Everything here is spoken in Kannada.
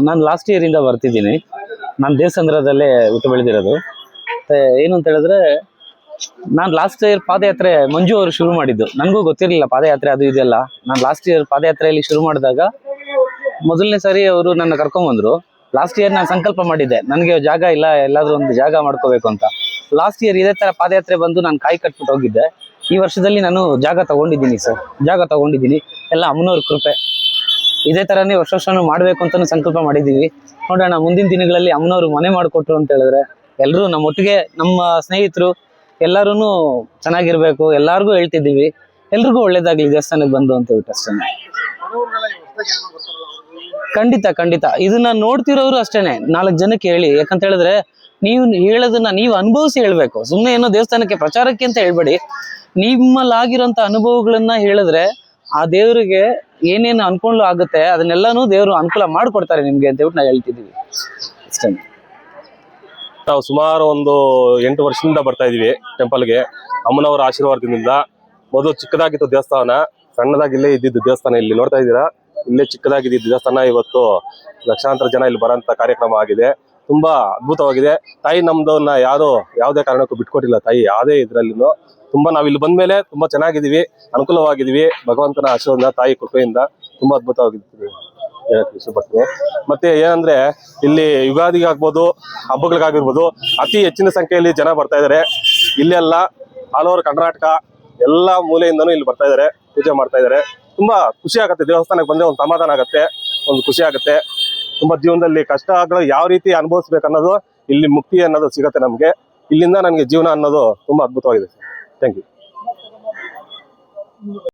ನಾನು ಲಾಸ್ಟ್ ಇಯರ್ ಇಂದ ಬರ್ತಿದ್ದೀನಿ. ನಾನು ದೇವಸಂದ್ರದಲ್ಲೇ ಹುಟ್ಟು ಬೆಳೆದಿರೋದು. ಮತ್ತೆ ಏನು ಅಂತ ಹೇಳಿದ್ರೆ, ನಾನು ಲಾಸ್ಟ್ ಇಯರ್ ಪಾದಯಾತ್ರೆ ಮಂಜು ಅವರು ಶುರು ಮಾಡಿದ್ದು. ನನಗೂ ಗೊತ್ತಿರಲಿಲ್ಲ ಪಾದಯಾತ್ರೆ ಅದು ಇದೆಲ್ಲ. ನಾನು ಲಾಸ್ಟ್ ಇಯರ್ ಪಾದಯಾತ್ರೆಯಲ್ಲಿ ಶುರು ಮಾಡಿದಾಗ ಮೊದಲನೇ ಸಾರಿ ಅವರು ನನ್ನ ಕರ್ಕೊಂಡ್ಬಂದ್ರು. ಲಾಸ್ಟ್ ಇಯರ್ ನಾನು ಸಂಕಲ್ಪ ಮಾಡಿದ್ದೆ, ನನಗೆ ಜಾಗ ಇಲ್ಲ, ಎಲ್ಲಾದ್ರೂ ಒಂದು ಜಾಗ ಮಾಡ್ಕೋಬೇಕು ಅಂತ. ಲಾಸ್ಟ್ ಇಯರ್ ಇದೇ ತರ ಪಾದಯಾತ್ರೆ ಬಂದು ನಾನು ಕಾಯಿ ಕಟ್ಬಿಟ್ಟು ಹೋಗಿದ್ದೆ. ಈ ವರ್ಷದಲ್ಲಿ ನಾನು ಜಾಗ ತಗೊಂಡಿದ್ದೀನಿ ಸರ್, ಜಾಗ ತಗೊಂಡಿದ್ದೀನಿ. ಎಲ್ಲ ಅಮ್ಮನವ್ರ ಕೃಪೆ. ಇದೇ ತರನೇ ವರ್ಷನೂ ಮಾಡ್ಬೇಕು ಅಂತಾನು ಸಂಕಲ್ಪ ಮಾಡಿದೀವಿ. ನೋಡೋಣ, ಮುಂದಿನ ದಿನಗಳಲ್ಲಿ ಅಮ್ಮನವ್ರು ಮನೆ ಮಾಡಿಕೊಟ್ರು ಅಂತ ಹೇಳಿದ್ರೆ ಎಲ್ಲರೂ ನಮ್ಮೊಟ್ಟಿಗೆ, ನಮ್ಮ ಸ್ನೇಹಿತರು ಎಲ್ಲಾರು ಚೆನ್ನಾಗಿರ್ಬೇಕು. ಎಲ್ಲಾರ್ಗು ಹೇಳ್ತಿದ್ದೀವಿ, ಎಲ್ರಿಗೂ ಒಳ್ಳೇದಾಗ್ಲಿ ದೇವಸ್ಥಾನಕ್ಕೆ ಬಂದು ಅಂತ ಹೇಳ್ಬಿಟ್ಟು ಅಷ್ಟೇ. ಖಂಡಿತ ಖಂಡಿತ ಇದನ್ನ ನೋಡ್ತಿರೋರು ಅಷ್ಟೇನೆ 4 ಜನಕ್ಕೆ ಹೇಳಿ. ಯಾಕಂತ ಹೇಳಿದ್ರೆ, ನೀವು ಹೇಳೋದನ್ನ ನೀವು ಅನುಭವಿಸಿ ಹೇಳ್ಬೇಕು. ಸುಮ್ಮನೆ ಏನೋ ದೇವಸ್ಥಾನಕ್ಕೆ ಪ್ರಚಾರಕ್ಕೆ ಅಂತ ಹೇಳ್ಬೇಡಿ. ನಿಮ್ಮಲ್ಲಾಗಿರೋಂಥ ಅನುಭವಗಳನ್ನ ಹೇಳಿದ್ರೆ ಆ ದೇವರಿಗೆ ಏನೇನು ಅನ್ಕೊಂಡು ಆಗುತ್ತೆ ಅದನ್ನೆಲ್ಲಾನು ದೇವರು ಅನುಕೂಲ ಮಾಡ್ಕೊಡ್ತಾರೆ ನಿಮ್ಗೆ ಅಂತ ಹೇಳ್ಬಿಟ್ಟು ನಾವು ಹೇಳ್ತಿದ್ದೀವಿ ಅಷ್ಟೇ. ನಾವು ಸುಮಾರು ಒಂದು 8 ವರ್ಷದಿಂದ ಬರ್ತಾ ಇದೀವಿ ಟೆಂಪಲ್ಗೆ. ಅಮ್ಮನವರ ಆಶೀರ್ವಾದದಿಂದ. ಮೊದಲು ಚಿಕ್ಕದಾಗಿತ್ತು ದೇವಸ್ಥಾನ, ಸಣ್ಣದಾಗಿ ಇಲ್ಲೇ ಇದ್ದಿದ್ದು ದೇವಸ್ಥಾನ. ಇಲ್ಲಿ ನೋಡ್ತಾ ಇದ್ದೀರಾ, ಇಲ್ಲೇ ಚಿಕ್ಕದಾಗಿದ್ದಿದ್ದು ದೇವಸ್ಥಾನ ಇವತ್ತು ಲಕ್ಷಾಂತರ ಜನ ಇಲ್ಲಿ ಬರೋಂಥ ಕಾರ್ಯಕ್ರಮ ಆಗಿದೆ. ತುಂಬಾ ಅದ್ಭುತವಾಗಿದೆ. ತಾಯಿ ನಮ್ದನ್ನ ಯಾವುದೇ ಕಾರಣಕ್ಕೂ ಬಿಟ್ಕೊಟ್ಟಿಲ್ಲ ತಾಯಿ. ಯಾವುದೇ ಇದ್ರಲ್ಲಿನೂ ತುಂಬಾ ನಾವ್ ಇಲ್ಲಿ ಬಂದ್ಮೇಲೆ ತುಂಬಾ ಚೆನ್ನಾಗಿದೀವಿ, ಅನುಕೂಲವಾಗಿದೀವಿ. ಭಗವಂತನ ಆಶೀರ್ವಾದ, ತಾಯಿ ಕೃಪೆಯಿಂದ ತುಂಬಾ ಅದ್ಭುತವಾಗಿದ್ದೀವಿ ಹೇಳಕ್ ಇಷ್ಟಪಡ್ತೀನಿ. ಮತ್ತೆ ಏನಂದ್ರೆ, ಇಲ್ಲಿ ಯುಗಾದಿಗಾಗ್ಬೋದು, ಹಬ್ಬಗಳಿಗಾಗಿರ್ಬೋದು, ಅತಿ ಹೆಚ್ಚಿನ ಸಂಖ್ಯೆಯಲ್ಲಿ ಜನ ಬರ್ತಾ ಇದಾರೆ. ಇಲ್ಲೆಲ್ಲ ಆಲ್ ಓವರ್ ಕರ್ನಾಟಕ ಎಲ್ಲಾ ಮೂಲೆಯಿಂದನೂ ಇಲ್ಲಿ ಬರ್ತಾ ಇದಾರೆ, ಪೂಜೆ ಮಾಡ್ತಾ ಇದಾರೆ. ತುಂಬಾ ಖುಷಿ ಆಗುತ್ತೆ. ದೇವಸ್ಥಾನಕ್ಕೆ ಬಂದ್ರೆ ಒಂದು ಸಮಾಧಾನ ಆಗುತ್ತೆ, ಒಂದು ಖುಷಿ ಆಗುತ್ತೆ. ತುಂಬಾ ಜೀವನದಲ್ಲಿ ಕಷ್ಟಗಳು ಯಾವ ರೀತಿ ಅನುಭವಿಸ್ಬೇಕು ಅನ್ನೋದು, ಇಲ್ಲಿ ಮುಕ್ತಿ ಅನ್ನೋದು ಸಿಗುತ್ತೆ ನಮ್ಗೆ. ಇಲ್ಲಿಂದ ನನಗೆ ಜೀವನ ಅನ್ನೋದು ತುಂಬಾ ಅದ್ಭುತವಾಗಿದೆ. Thank you.